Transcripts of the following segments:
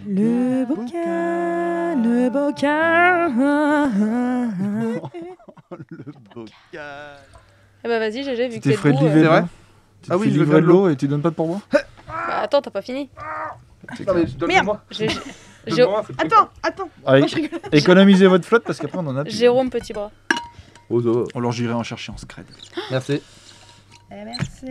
Le bocal, le bocal. Le bocal. Eh bah vas-y, GG, vu Tu que t'es t'es frais de debout. livrer, C'est vrai non Tu Ah te oui, fais je veux livrer faire de de l'eau et tu donnes pas de pourboire Bah attends, t'as pas fini. Non, mais Merde. J'ai- Attends. Allez, Moi, je rigole. économisez votre flotte parce qu'après on en a plus. Jérôme Petit Bras. Alors j'irai en chercher en scred. Merci. Merci.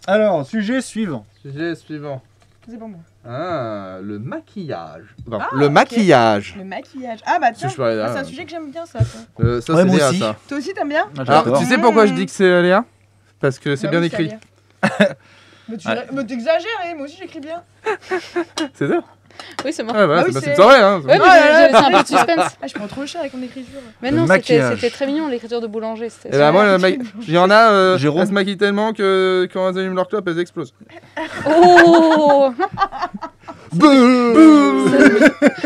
Alors, sujet suivant. Sujet suivant. C'est pour moi. Ah, le maquillage. Enfin, Ah, le ok. maquillage. Le maquillage. Ah bah tiens, Je peux aller là. c'est un sujet que j'aime bien ça. Ça, Ouais, c'est moi Léa, aussi. ça. Toi aussi t'aimes bien Ah, Alors, j'adore. tu sais pourquoi je dis que c'est Léa? Parce que c'est Bah bien oui, écrit. c'est-à-dire. Mais Ouais. mais t'exagères, moi aussi j'écris bien. C'est ça? Oui, c'est moi. Ah bah, Bah c'est oui, pas c'est- c'est vrai, hein. Ouais, mais Oh là là. c'est un peu de suspense. Ah, je prends trop cher avec mon écriture. Mais Le non, maquillage. c'était très mignon l'écriture de boulanger. Et C'était bah, moi, il y en a, Jérôme. elles se maquillent tellement que quand elles allument leur clope, elles explosent. Oh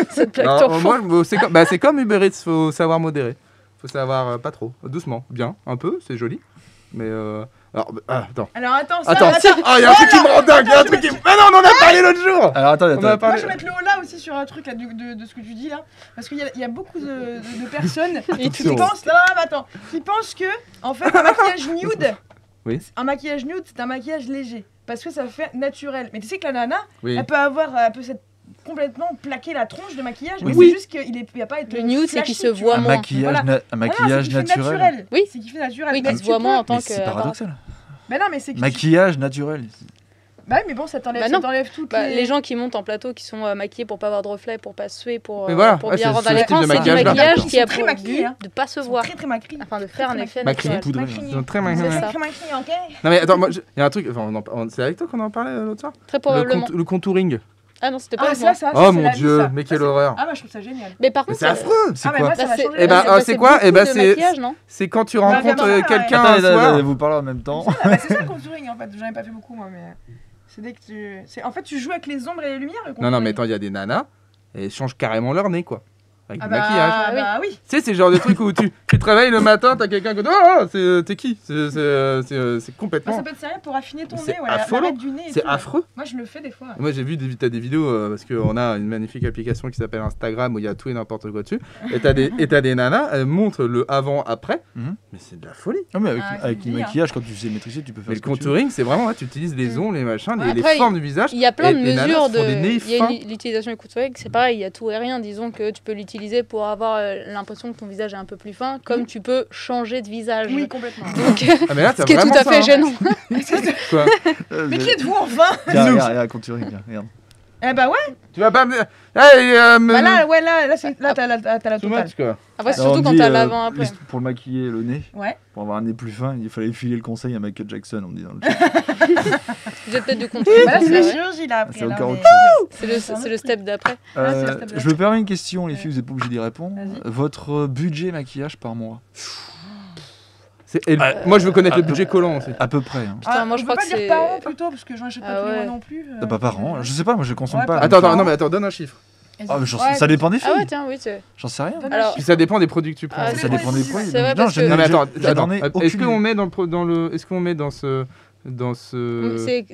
Cette plaque Non, d'enfant. moi, c'est comme Uber Eats, faut savoir modérer. Faut savoir pas trop, doucement, bien, un peu, c'est joli. Mais alors, attends. Alors attends, ça, Attends, il y a un truc qui me rend dingue, il y a un truc qui me... Ah non, on en a parlé l'autre jour. Alors attendez, On en a attendez. Moi parlé. je vais mettre le haut là aussi sur un truc là, de ce que tu dis là. Parce qu'il y a beaucoup de personnes qui pensent. Non, mais attends. Qui pensent que, en fait, un maquillage nude. Oui. Un maquillage nude, c'est un maquillage léger. Parce que ça fait naturel. Mais tu sais que la nana, Oui. elle peut s'être complètement plaqué la tronche de maquillage. Mais Oui. c'est juste qu'il n'y a pas à être Le nude, c'est flashy, qu'il se tu voit vois. moins. Voilà. Un Ah non, maquillage c'est qu'il fait naturel. Oui. C'est qu'il fait naturel. Oui, Mais qui se tu voit moins en peux- tant Mais que. c'est paradoxal. Mais non, mais c'est que. Maquillage naturel. Bah oui, mais bon, ça t'enlève Bah non. toutes Bah, les gens qui montent en plateau, qui sont maquillés pour pas avoir de reflets, pour pas suer, pour Mais voilà, pour ouais, bien c'est rendre ce à style l'écran, de c'est du maquillage-là. maquillage Ils qui a sont très pour maquillés, but hein. de pas se Ils sont voir, très maquillés. afin de faire un effet Maquillés, naturel. poudré. Maquillés. Ils sont très C'est maquillés. ça. Très maquillés, ok. Non mais attends, il y a un truc, enfin, c'est avec toi qu'on en parlait l'autre soir? Très probablement. Le contouring. Ah non, c'était pas Ah, avec moi. ça, Oh c'est mon la vie, dieu, ça. mais Ça, quelle c'est- horreur. Ah bah je trouve ça génial. Mais par Mais contre, c'est affreux. C'est Ah mais quoi? moi ça va c'est- changer. Eh ben, bah, c'est quoi? Eh ben, beaucoup de c'est- maquillage, non? C'est quand tu Bah, rencontres bah, bah, quelqu'un ouais. un Attendez, soir. vous parlez en même temps. Bah, c'est ça le contouring en fait, j'en ai pas fait beaucoup moi mais c'est dès que en fait tu joues avec les ombres et les lumières le Non, non, mais contouring. attends, il y a des nanas, elles changent carrément leur nez, quoi. Avec Ah du maquillage. bah oui. Tu sais, c'est le genre de truc où tu te réveilles le matin, t'as quelqu'un qui dit oh, t'es qui? C'est Bah, complètement. ça peut être sérieux pour affiner ton C'est nez, ouais, affolant. l'arête du nez et C'est tout. affreux. Moi je le fais des fois. Moi, j'ai vu t'as des vidéos parce qu'on a une magnifique application qui s'appelle Instagram où il y a tout et n'importe quoi dessus. Et t'as des nanas, elles montrent le avant-après. Mhm. Mais c'est de la folie. Non, mais avec, Ah, c'est avec le bien. maquillage, quand tu sais maîtriser, tu peux faire Mais ce le que tu veux. contouring, c'est vraiment, tu utilises les ongles, les machins, Ouais, les après, formes du visage. Il y a plein de Et les nanas mesures se font des nez il y a fins. l'utilisation du contouring, c'est pareil, il y a tout et rien. Disons que tu peux l'utiliser pour avoir l'impression que ton visage est un peu plus fin, comme tu peux changer de visage. Oui, complètement. Donc, Ah, mais là, ce t'as qui est tout vraiment à fait ça, hein. gênant. Quoi Mais qui êtes-vous enfin? Tiens, regarde, contouring, regarde. Eh bah ouais. Tu vas pas me. Hey, Bah là, ouais, là t'as la too totale. much, quoi. Après, c'est Alors, surtout on quand dit, t'as l'avant après. juste pour le maquiller le nez, Ouais. pour avoir un nez plus fin, il fallait filer le conseil à Michael Jackson, on me dit dans le chat. J'ai peut-être du contouring. Bah là c'est c'est la vrai. chirurgie là après. C'est là, encore on autre est- C'est le step d'après. Ah, c'est le step de Je me permets une question, les filles, vous n'êtes pas obligés d'y répondre. Vas-y. Votre budget maquillage par mois? Moi, je veux connaître le budget collant aussi. À peu près. Hein. Putain, moi, on je peut crois pas que dire c'est- par an plutôt parce que j'en achète Ah pas tous les ouais. mois non plus. Pas par an, je sais pas, moi je consomme Ouais, pas. pas- donc, Attends, non, mais attends, donne un chiffre. Ah, mais Ouais, ça dépend des filles. Ah ouais, tiens, oui, c'est. J'en sais rien. Donne Alors- un Puis chiffre. ça dépend des produits que tu prends. Ah, Ça dépend des prix. C'est vrai, Non, parce je que- n'ai- Non mais attends, j'en attends. ai Est-ce aucune qu'on idée. met est-ce qu'on met dans ce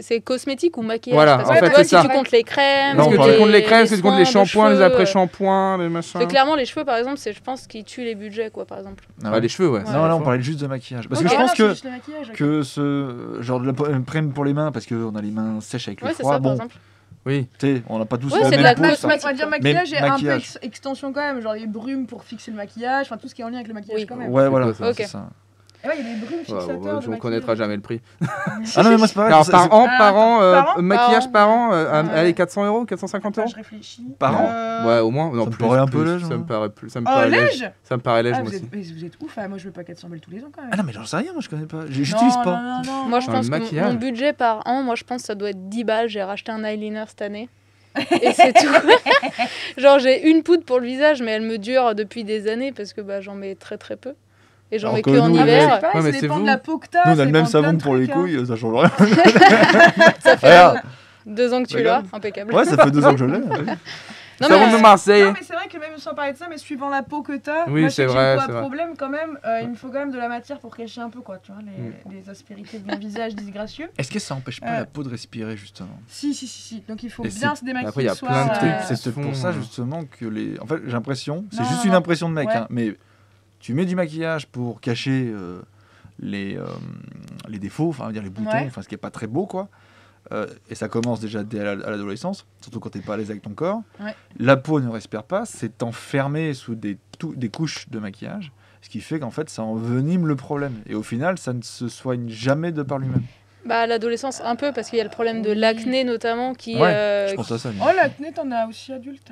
C'est cosmétique ou maquillage? Voilà, parce en que fait, tu vois, c'est si ça. tu comptes les crèmes, Non, Est-ce on que parlait- tu comptes les crèmes, est-ce que tu comptes les soins de shampoings, les cheveux, après-shampoings, les machins? Parce que clairement, les cheveux, par exemple, c'est, je pense, qui tue les budgets, quoi, par exemple. Ah Ouais, ouais. les cheveux, ouais. Non, là on parlait juste de maquillage. Parce que Ok. je pense Ah non, c'est juste le maquillage, ok. que ce genre de crème pour les mains, parce qu'on a les mains sèches avec le Ouais, c'est froid, ça, par bon, exemple. Oui. tu sais, on n'a pas tous Ouais, la c'est de même la peau, cosmétique. ça. On va dire maquillage et un peu maquillage. extension quand même, genre les brumes pour fixer le maquillage, enfin tout ce qui est en lien avec le maquillage Oui. quand même. Ouais, C'est voilà, quoi, ça Ok. c'est ça. Et ouais, il y a des brumes Ouais, fixateurs de on connaîtra maquillage. jamais le prix. Ah non, mais moi c'est pareil. Alors c'est- par c'est- an, Ah, par an, par an maquillage par an, Ouais. allez 400 €, 450 Attends, €. je réfléchis. Par an Ouais, au moins. Non, me plus, paraît un peu plus, léger, Ça me hein. paraît plus. Ça me Oh, paraît léger. léger. Ça me paraît léger Ah, moi vous aussi. êtes, mais vous êtes ouf, hein, moi je veux pas 400 balles tous les ans quand même. Ah non, mais j'en sais rien, moi je connais pas. J'utilise Non, pas. non, non, non. Moi, je Dans pense le que maquillage. mon budget par an, moi, je pense que ça doit être 10 balles. J'ai racheté un eyeliner cette année. Et c'est tout. Genre, j'ai une poudre pour le visage, mais elle me dure depuis des années parce que bah, j'en mets très très peu. Et j'en Alors mets que que en nous, Ah, mais hiver. c'est pareil, Ouais, mais ça c'est dépend vous. de la peau que t'as. Nous on a ça le même dépend de plein savon de pour les trucs, hein. couilles, ça change rien. Ça fait Regarde. 2 ans que tu l'as, Regarde. impeccable. Ouais, ça fait 2 ans que je l'ai. Non, Savon mais- de Marseille. Non, mais c'est vrai que même sans parler de ça, mais suivant la peau que t'as, Oui, moi, je sais c'est que vrai, j'ai c'est pas vrai. problème quand même. Il me faut quand même de la matière pour cacher un peu, quoi, tu vois, les aspérités de mon visage disgracieux. Est-ce que ça empêche pas la peau de respirer, justement? Si. Donc il faut Et bien c'est- se démaquiller. Après, il y a le soir, plein de trucs. C'est se pour font, ça, justement, que les... En fait, j'ai l'impression... C'est Non, juste non, une non. impression de mec, Ouais. hein, mais tu mets du maquillage pour cacher les défauts, enfin, on va dire les boutons, Ouais. enfin, ce qui est pas très beau, quoi. Et ça commence déjà dès à l'adolescence, surtout quand t'es pas à l'aise avec ton corps. Ouais. La peau ne respire pas, c'est enfermé sous des couches de maquillage, ce qui fait qu'en fait ça envenime le problème. Et au final, ça ne se soigne jamais de par lui-même. Bah, à l'adolescence, un peu, parce qu'il y a le problème de Oui. l'acné notamment qui. Ouais, je pense à ça. Oh, l'acné, t'en as aussi adulte.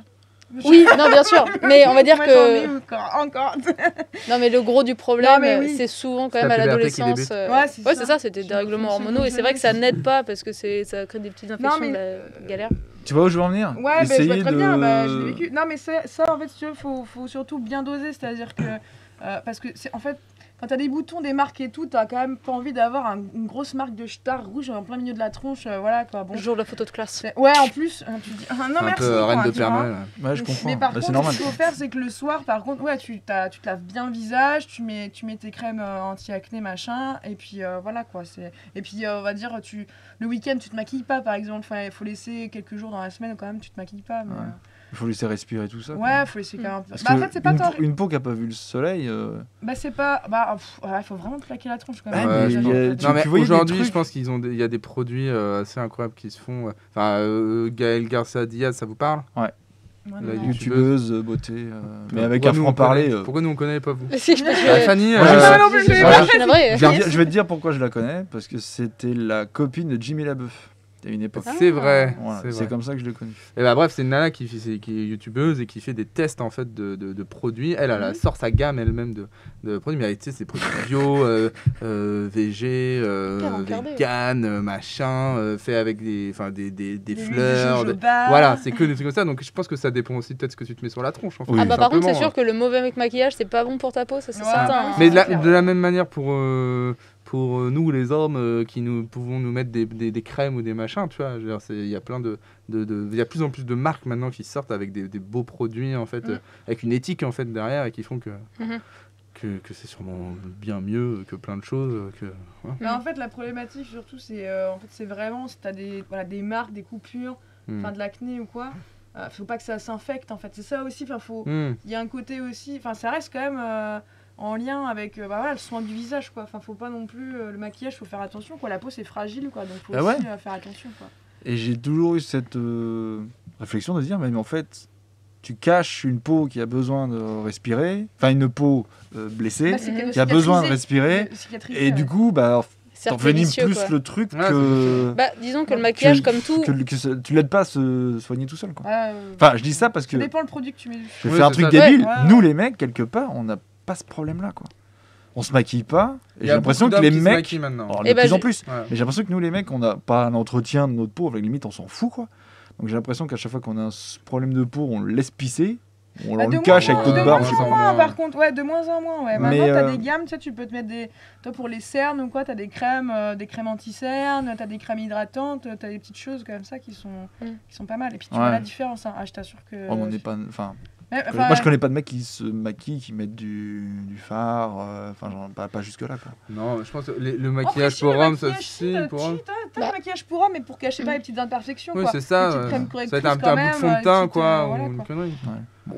Oui, non, bien sûr. Mais on va dire Moi, j'en ai que. encore. Non, mais le gros du problème, Non, mais oui. c'est souvent quand C'est même à la puberté qui l'adolescence. débute. Ouais, c'est ça. c'est ça, c'était des règlements hormonaux. Et c'est vrai que ça n'aide pas parce que ça crée des petites infections mais- de la galère. Tu vois où je veux en venir? Ouais, bah, je vois Essayer très de... bien, bah, je l'ai vécu. Non, mais ça, en fait, si tu veux, faut surtout bien doser, c'est-à-dire que. Parce que, en fait, quand t'as des boutons, des marques et tout, t'as quand même pas envie d'avoir une grosse marque de star rouge en plein milieu de la tronche, voilà quoi. Bon. Le jour de la photo de classe. Ouais, en plus, tu dis. Ah, non, Un merci. peu reine quoi, de tu vois. Pernel. Ouais, je comprends. Mais par Bah, c'est contre, normal. ce qu'il faut faire, c'est que le soir, par contre, ouais, tu te laves bien le visage, tu mets tes crèmes anti-acné, machin, et puis voilà quoi. Et puis on va dire, le week-end, tu te maquilles pas, par exemple. Enfin, il faut laisser quelques jours dans la semaine quand même, tu te maquilles pas. Mais, Ouais. Il faut laisser respirer tout ça. ouais, faut laisser quand même. Parce Bah, en que fait, c'est pas tant. une peau qui a pas vu le soleil. Bah, c'est pas. Bah, il faut vraiment te plaquer la tronche quand Ouais, même. mais Ouais, je il y a- pense. tu- Non, mais tu voyais des aujourd'hui, trucs- je pense il y a des produits assez incroyables qui se font. Enfin, Gaël Garcia Diaz, ça vous parle? Ouais, La non, non. Youtubeuse, beauté, mais avec Pourquoi un nous, on franc-parler. connaît- Pourquoi nous on connaît pas vous? Si, je peux. Fanny, Moi, je sais. non plus, je l'ai voilà. pas. Je suis navrée. Je vais te dire pourquoi je la connais, parce que c'était la copine de Jimmy Labeouf. Il y a une époque. C'est vrai. Voilà, c'est c'est vrai. comme ça que je l'ai connue. Et bah bref, c'est une nana qui est youtubeuse et qui fait des tests en fait de produits. Elle sort sa gamme elle-même de produits, mais tu sais, c'est produits bio, VG, Hyper encadré. vegan, machin, fait avec des Des fleurs. huiles de jojoba. Voilà, c'est que des trucs comme ça. Donc je pense que ça dépend aussi peut-être ce que tu te mets sur la tronche. En fait, Oui. Ah bah par contre, c'est simplement. sûr que le mauvais maquillage, c'est pas bon pour ta peau, ça c'est Ouais, certain. bah hein. oui, Mais c'est clair. de la même manière pour nous les hommes qui nous pouvons nous mettre des crèmes ou des machins, tu vois, je veux dire, il y a plein il y a de plus en plus de marques maintenant qui sortent avec des beaux produits en fait, avec une éthique en fait derrière et qui font que Mhm. que c'est sûrement bien mieux que plein de choses que voilà. Mais en fait, la problématique surtout, c'est vraiment si t'as des marques, des coupures, enfin de l'acné ou quoi. Faut pas que ça s'infecte en fait. C'est ça aussi. Enfin, il y a un côté aussi. Enfin, ça reste quand même en lien avec le soin du visage quoi. Enfin, faut pas non plus le maquillage. Faut faire attention quoi. La peau c'est fragile quoi. Donc faut Ah aussi ouais. faire attention quoi. Et j'ai toujours eu cette réflexion de dire, mais en fait, tu caches une peau qui a besoin de respirer, enfin une peau blessée, Bah, c'est qu'elle qui a besoin de cicatriser. respirer, Cicatriser, et du coup, bah, Cercle t'envenimes vicieux, plus quoi. le truc Ouais, que... Bah disons que le maquillage, comme tout. Tu l'aides pas à se soigner tout seul, quoi. Ouais, Enfin, je dis ça parce que... ça dépend le produit que tu mets dessus. Je vais Oui, faire un c'est truc ça. débile. Ouais. Nous, les mecs, quelque part, on n'a pas ce problème-là, quoi. On se maquille pas. Et Il y j'ai a l'impression beaucoup que les d'hommes qui se mecs... maquillent maintenant. Alors, Eh de ben, plus en je- plus. Ouais. Mais j'ai l'impression que nous, les mecs, on n'a pas un entretien de notre peau. Avec limite, on s'en fout, quoi. Donc j'ai l'impression qu'à chaque fois qu'on a un problème de peau, on le laisse pisser. On Bah, le de cache moins avec en notre moins, barbe. de je sais pas. moins en moins, par contre, ouais, de moins en moins, ouais. Mais, Maintenant, t'as des gammes, tu sais, tu peux te mettre toi, pour les cernes ou quoi, t'as des crèmes anti-cernes, t'as des crèmes hydratantes, t'as des petites choses comme ça qui sont pas mal. Et puis tu vois Ouais. la différence, hein. Ah, je t'assure que. Oh, mais on n'est pas... Enfin, Ouais, moi, je connais pas de mecs qui se maquillent, qui mettent du phare. Enfin, genre, pas jusque-là, quoi. Non, je pense que le Oh, maquillage si, pour le hommes, ça maquillage, si, si, pour hommes. t'as Bah. le maquillage pour hommes, mais pour cacher pas les petites imperfections, Oui, quoi. c'est ça. Des petites crèmes Ça va correctrices être un quand bout de même, fond de des teint, petites, quoi, voilà, ou une quoi. connerie.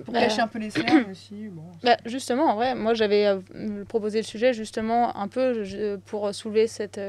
Pour cacher un peu les cernes aussi, bon. Bah, justement, en vrai, moi j'avais proposé le sujet justement un peu pour soulever cette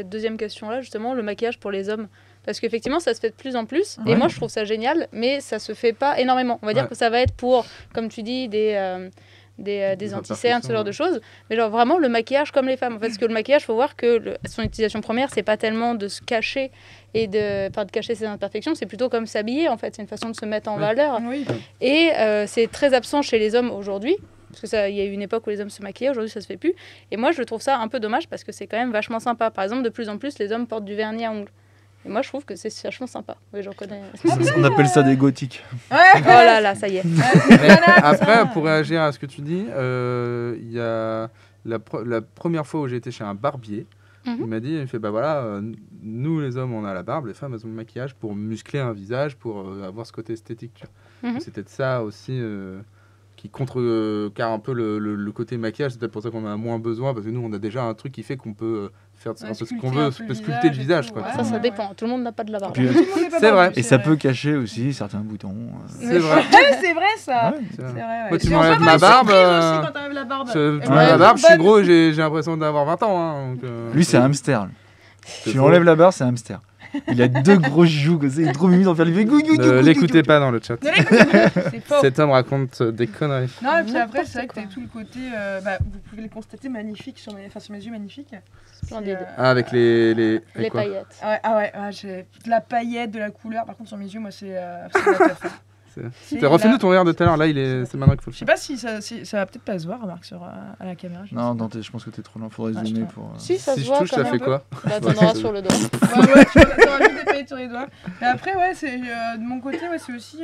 deuxième question-là, justement, le maquillage pour les hommes. Parce qu'effectivement, ça se fait de plus en plus. Et Ouais. moi, je trouve ça génial, mais ça se fait pas énormément. On va dire Ouais. que ça va être pour, comme tu dis, des anti-cernes, ce genre de choses. Mais genre vraiment le maquillage comme les femmes. En fait, parce que le maquillage, faut voir que son utilisation première, c'est pas tellement de se cacher et de cacher ses imperfections, c'est plutôt comme s'habiller. En fait, c'est une façon de se mettre en Oui. valeur. Oui. Et c'est très absent chez les hommes aujourd'hui. Parce que ça, il y a eu une époque où les hommes se maquillaient, aujourd'hui ça se fait plus. Et moi je trouve ça un peu dommage parce que c'est quand même vachement sympa. Par exemple, de plus en plus, les hommes portent du vernis à ongles. Et moi je trouve que c'est vachement sympa. Oui, j'en connais. On appelle ça des gothiques. Ouais, Oh là là, ça y est. Mais après, pour réagir à ce que tu dis, il y a la première fois où j'ai été chez un barbier, Il m'a dit, il fait, bah voilà, nous les hommes on a la barbe, les femmes elles ont le maquillage pour muscler un visage, pour avoir ce côté esthétique. Tu vois. C'est peut-être ça aussi qui car un peu le côté maquillage, c'est peut-être pour ça qu'on en a moins besoin, parce que nous on a déjà un truc qui fait qu'on peut faire un peu ce qu'on veut, peut sculpter le visage. Quoi. Ça dépend, tout le monde n'a pas de la barbe. C'est vrai. Et ça peut cacher aussi certains boutons. C'est vrai. C'est vrai ça. C'est vrai. Ouais. Moi tu m'enlèves ma barbe. Quand t'enlèves la barbe. Tu m'enlèves la barbe, je suis gros et j'ai l'impression d'avoir 20 ans. Hein, donc, lui c'est un hamster. Tu lui enlèves la barbe, c'est un hamster. Il a 2 gros joues comme ça, il est trop mimi d'en faire lui. Ne l'écoutez pas dans le chat. C'est faux. Cet homme raconte des conneries. Non, et puis après, c'est vrai que t'as tout le côté, vous pouvez le constater, magnifique sur mes yeux, magnifique. Avec les paillettes. Ouais, j'ai de la paillette, de la couleur. Par contre, sur mes yeux, moi, c'est la teuf. Refais-nous ton regard de tout à l'heure, là, c'est maintenant qu'il faut le faire. Je sais pas si ça va peut-être pas se voir, remarque, à la caméra. Non, Dante, je pense que t'es trop lent, faudrait zoomer pour... Si, ça se je voit touche, ça fait quoi? Là, t'en auras sur le doigt. Ouais, t'auras vu des paillettes sur les doigts. Mais après, ouais, de mon côté, ouais, c'est aussi,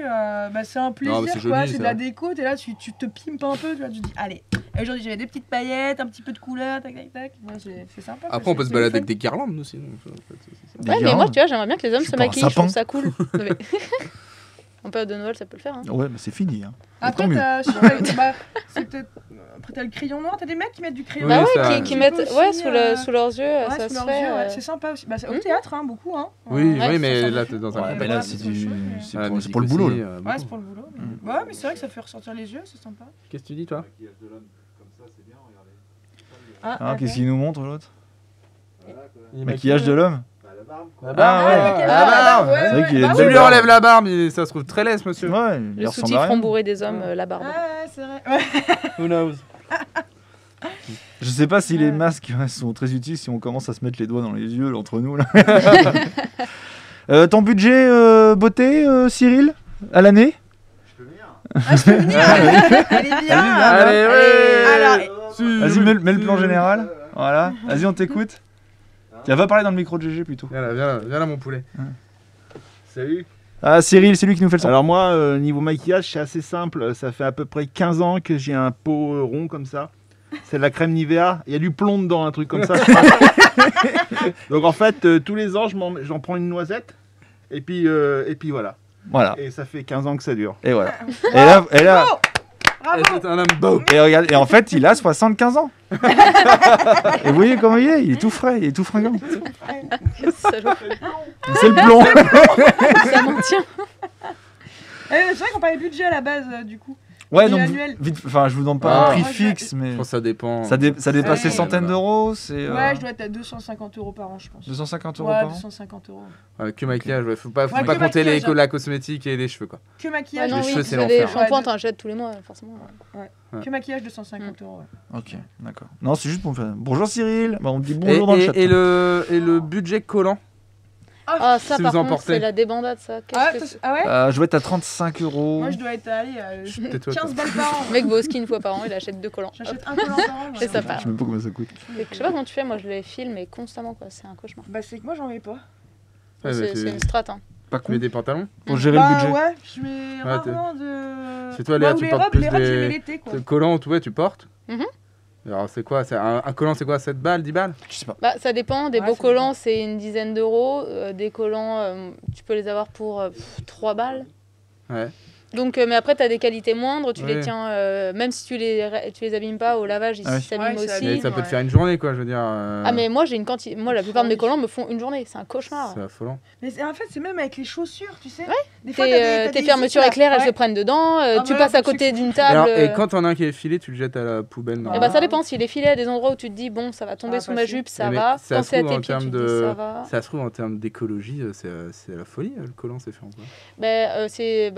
c'est un plaisir, quoi. C'est de la déco, t'es là, tu te pimpes un peu, tu vois, tu te dis, allez, aujourd'hui, j'avais des petites paillettes, un petit peu de couleur, tac, tac, tac. Ouais, c'est sympa. Après, on peut se balader avec des guirlandes aussi. Ouais, mais moi, tu vois, j'aimerais bien que les hommes se maquillent, je trouve ça cool. En période de Noël, ça peut le faire. Hein. Ouais, mais c'est fini. Hein. Après, t'as le crayon noir. T'as des mecs qui mettent du crayon noir. Bah qui mettent sous leurs yeux. Ça se fait. C'est sympa aussi. Bah, au théâtre, hein, beaucoup. Hein. Oui, mais là, t'es dans un. Là, c'est pour le boulot. Ouais, c'est pour le boulot. Ouais, mais c'est vrai que ça fait ressortir les yeux, c'est sympa. Qu'est-ce que tu dis, toi? Qu'est-ce qu'il nous montre, l'autre? Maquillage de l'homme. La barbe. C'est vrai qu'il est. Tu lui enlèves la barbe, ça se trouve très laisse, monsieur. Ouais, le soutif rembourré des hommes, la barbe. Ah, c'est vrai. Who knows? Je sais pas si les masques sont très utiles si on commence à se mettre les doigts dans les yeux là, entre nous là. Ton budget beauté, Cyril, à l'année? Je peux venir. Allez, viens. Allez, vas-y, mets le plan général. Voilà. Vas-y, on t'écoute. Tiens, va parler dans le micro de GG plutôt. Viens là, mon poulet. Salut. Ah, Cyril, c'est lui qui nous fait le son. Alors moi, niveau maquillage, c'est assez simple. Ça fait à peu près 15 ans que j'ai un pot rond comme ça. C'est de la crème Nivea. Il y a du plomb dedans, un truc comme ça. Donc en fait, tous les ans, j'en prends une noisette. Et puis voilà. Voilà. Et ça fait 15 ans que ça dure. Et voilà. Et là... C'est un homme beau. Et regarde, et en fait, il a 75 ans. Et vous voyez comment il est tout frais, il est tout fringant. C'est le plomb. Ça m'en tient. C'est vrai qu'on parlait budget à la base, du coup. Ouais, donc vite, enfin, je vous donne pas un prix fixe, mais je pense que ça dépend. Ça dépasse les centaines d'euros, Ouais, je dois être à 250 € par an, je pense. 250 € par an. 250 €. Que maquillage, faut pas compter la cosmétique et les cheveux, quoi. Que maquillage. Les cheveux, c'est l'enfer. Les shampoings, t'en achètes tous les mois, forcément. Que maquillage, 250 €. Ok, d'accord. Non, c'est juste pour me faire. Bonjour Cyril. On me dit bonjour dans le chat. Et le budget collant. Ah, ça, par contre, c'est la débandade, ça. Ah ouais? Je dois être à 35 €. Moi, je dois être à 15 balles par an. Le mec va au ski une fois par an, il achète 2 collants. J'achète un collant par an. Et ça part. Je sais même pas combien ça coûte. Je sais pas comment tu fais, moi je les filme mais constamment, quoi. C'est un cauchemar. Bah, c'est que moi, j'en mets pas. C'est une strat. Hein. Tu mets des pantalons pour gérer le budget? Ouais, je mets rarement de. C'est toi, Léa, tu portes plus les robes, je mets l'été, quoi. Collants, tu portes. Alors c'est quoi, un collant, c'est quoi, 7 balles, 10 balles? Je sais pas. Bah ça dépend, des beaux collants c'est une dizaine d'euros, des collants tu peux les avoir pour 3 balles. Ouais. Donc mais après tu as des qualités moindres, tu les tiens même si tu les abîmes pas au lavage, ils s'abîment aussi. Mais ça peut te faire une journée quoi, je veux dire. Ah mais moi j'ai une quantité, moi la plupart de mes collants me font une journée, c'est un cauchemar. C'est affolant. Mais en fait c'est même avec les chaussures, tu sais. Des fois tes fermetures éclairs elles se prennent dedans, tu passes à côté d'une table. Alors, et quand t'en as un qui est filé, tu le jettes à la poubelle. Et bah ça dépend, s'il est filé à des endroits où tu te dis bon ça va tomber sous ma jupe, ça va. Quand c'est à tes pieds tu te dis ça va. Ça se trouve en termes d'écologie, c'est la folie, le collant c'est fait en quoi?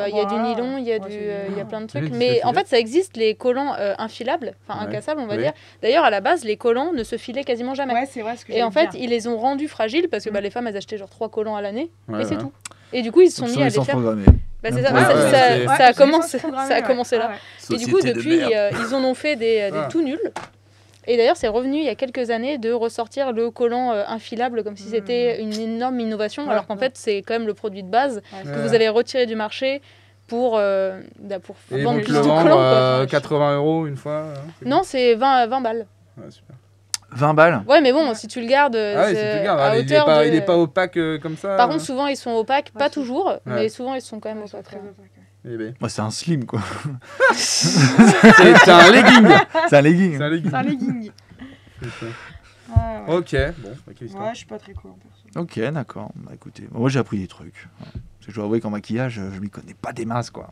Il y a du nylon, il y a plein de trucs. Mais en fait, ça existe les collants infilables, enfin incassables, on va dire. D'ailleurs, à la base, les collants ne se filaient quasiment jamais. Ouais, c'est vrai. Et en fait, ils les ont rendus fragiles parce que les femmes, elles achetaient genre 3 collants à l'année. Et c'est tout. Et du coup, ils se sont mis à les faire. Ça a commencé là. Et du coup, depuis, ils en ont fait des tout nuls. Et d'ailleurs, c'est revenu il y a quelques années de ressortir le collant infilable comme si c'était une énorme innovation, alors qu'en fait, c'est quand même le produit de base que vous allez retirer du marché pour vendre plus de collants. 80 € une fois. Non, c'est 20 balles. Ouais, super. 20 balles. Ouais, mais bon, si tu le gardes, Ah ouais, c'est c'est tout garde. à Il hauteur est de... pas opaque comme ça. Par contre, souvent, ils sont opaques, pas Ouais, toujours, mais souvent, ils sont quand même Ils sont opaques. très ouais. opaques, ouais. Eh ben. Moi, c'est un slim, quoi. C'est un legging. C'est un legging. C'est un legging. C'est un legging. Putain. Ouais, ouais. Ok, bon, ok, histoire. Ouais, je suis pas très cool en perso. Ok, d'accord. Bah écoutez, moi j'ai appris des trucs. Parce que je dois avouer qu'en maquillage, je m'y connais pas des masses, quoi.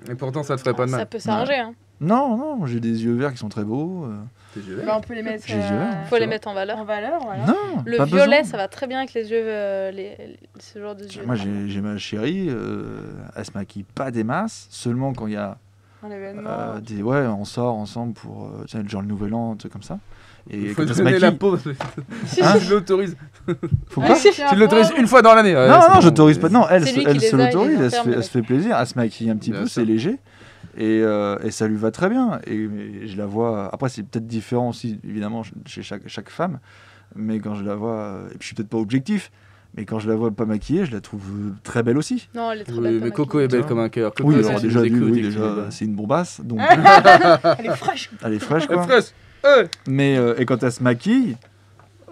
Et pourtant, ça te ferait pas de Ça mal. peut s'arranger, hein. Non, non, j'ai des yeux verts qui sont très beaux. Tes yeux verts. Bah, on peut les mettre J'ai les yeux verts. Faut les va. mettre en valeur. en valeur, voilà. Non, Le pas violet, besoin. ça va très bien avec les yeux, ce genre de yeux. Moi j'ai ma chérie, elle se maquille pas des masses, seulement quand il y a Un événement. ouais, on sort ensemble pour tu sais, genre le nouvel an, un truc comme ça. Et Il faut quand elle se donner maquille, la peau. Hein Tu l'autorises. faut Ah, pas. si, Tu l'autorises une fois dans l'année. Ouais, Non, c'est non, bon. j'autorise pas. Non, elle, C'est lui qui elle les se a, il l'autorise, les elle se enferme, elle se fait plaisir, elle se maquille un petit Bien peu, sûr. c'est léger. Et ça lui va très bien. Et je la vois. Après, c'est peut-être différent aussi, évidemment, chez chaque femme. Mais quand je la vois. Et puis, je suis peut-être pas objectif. Mais quand je la vois pas maquillée, je la trouve très belle aussi. Non, elle est très Oui, belle. mais pas Coco maquillée. est belle comme un cœur. Coco, Oui, si alors tu déjà, nous écoutes, déjà écoute. c'est une bombasse. Donc, Elle est fraîche. elle est fraîche, Eh, quoi. fraise. Mais et quand elle se maquille,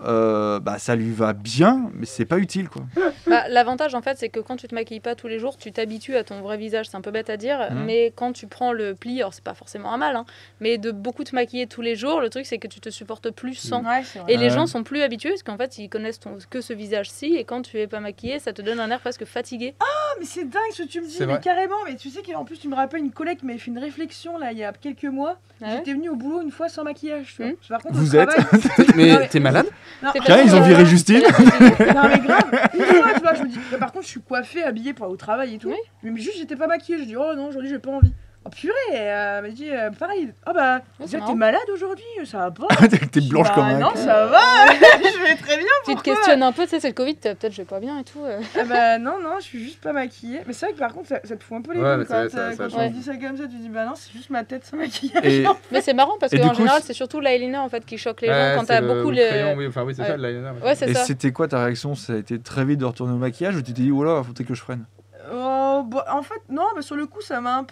bah, ça lui va bien, mais c'est pas utile, quoi. Bah, l'avantage, en fait, c'est que quand tu te maquilles pas tous les jours, tu t'habitues à ton vrai visage. C'est un peu bête à dire, mais quand tu prends le pli, alors c'est pas forcément un mal, hein, mais de beaucoup te maquiller tous les jours, le truc, c'est que tu te supportes plus sans. Ouais, c'est vrai. Et les Ouais. gens sont plus habitués parce qu'en fait, ils connaissent que ce visage-ci, et quand tu es pas maquillé, ça te donne un air presque fatigué. Ah, mais c'est dingue ce que tu me dis, C'est mais vrai. carrément. Mais tu sais qu'en plus, tu me rappelles une collègue qui m'avait fait une réflexion là il y a quelques mois. Ah ouais J'étais venue au boulot une fois sans maquillage. Tu vois. Hmm. Par contre, Vous au êtes travail- Mais Non, mais- t'es malade? Non, C'est Tiens, parce ils ont que- viré Justine. Non mais grave, une fois, tu vois, je me dis, par contre je suis coiffée, habillée pour aller au travail et tout, Oui. mais juste j'étais pas maquillée, je dis oh non aujourd'hui j'ai pas envie. Oh purée, elle m'a dit pareil, oh bah Ouais, c'est déjà, marrant. t'es malade aujourd'hui, ça va pas. T'es blanche Bah, comme un. non ça va, je vais très bien. Tu te Pourquoi questionnes un peu, tu sais, c'est le Covid, peut-être je vais pas bien et tout. Ah bah non je suis juste pas maquillée, mais c'est vrai que par contre ça te fout un peu les Ouais, boules mais quand, ça quand change. tu dis ça comme ça, tu dis bah non c'est juste ma tête sans maquillage. Et Mais c'est marrant parce Et du qu'en coup, général, c'est- c'est surtout l'eyeliner en fait qui choque les Ouais, gens quand c'est t'as le- beaucoup le les. crayon, oui, enfin oui, c'est Ouais. ça, le liner. Ouais, c'est Et ça. c'était quoi ta réaction? Ça a été très vite de retourner au maquillage ou tu t'es dit, oh là, faudrait que je freine? Oh, bah, en fait, non, mais sur le coup, ça m'a un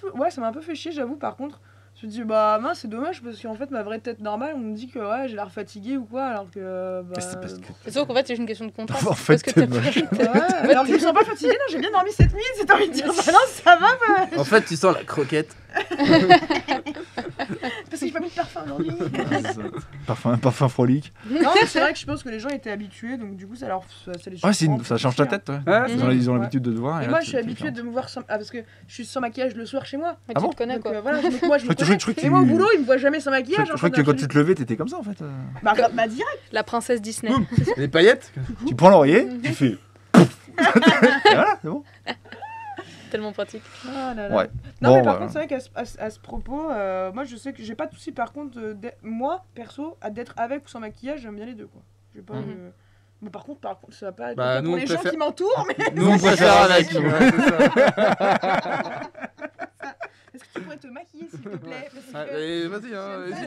peu fait chier, j'avoue. Par contre, je me dis, bah mince, c'est dommage parce qu'en fait, ma vraie tête normale, on me dit que ouais, j'ai l'air fatiguée ou quoi, alors que. Bah, Mais c'est parce que. C'est sûr qu'en fait, c'est juste une question de contraste. En fait, parce que t'es t'as- moche. Ouais, alors que je me sens pas fatiguée, non, j'ai bien dormi cette nuit, c'est envie de dire, bah non, ça va, bah, En fait, tu sens la croquette. parce que j'ai pas mis de parfum aujourd'hui. C'est ça. Parfum frolique. Non, mais c'est vrai que je pense que les gens étaient habitués, donc du coup, ça les Ouais, surprend. ça change ta tête, ouais. Ouais, Ils ont Ouais. l'habitude de te voir. Et là, moi, tu- je suis tu- habituée de me voir sans. Ah, parce que je suis sans maquillage le soir chez moi. Mais Ah tu bon te connais Donc quoi. voilà, moi je me Je connais. crois que Et moi au tu- boulot, ils me voient jamais sans Je maquillage. je crois que quand tu te levais, t'étais comme ça en fait. Bah direct. La princesse Disney. Les paillettes? Tu prends l'oreiller, tu fais. Et voilà, c'est bon. Tellement pratique. Ah là là. Ouais. Non, Bon, mais par bah, contre, c'est vrai qu'à ce propos, moi je sais que j'ai pas de soucis par contre, moi perso, d'être avec ou sans maquillage, j'aime bien les deux quoi. J'ai pas. Mhm. Mais par contre, ça va pas être Bah, le cas nous, pour on les gens préfère- qui m'entourent, mais Nous, on préfère avec. Ouais, c'est ça. est-ce que tu pourrais te maquiller s'il te plaît? Parce que- Allez, vas-y, hein.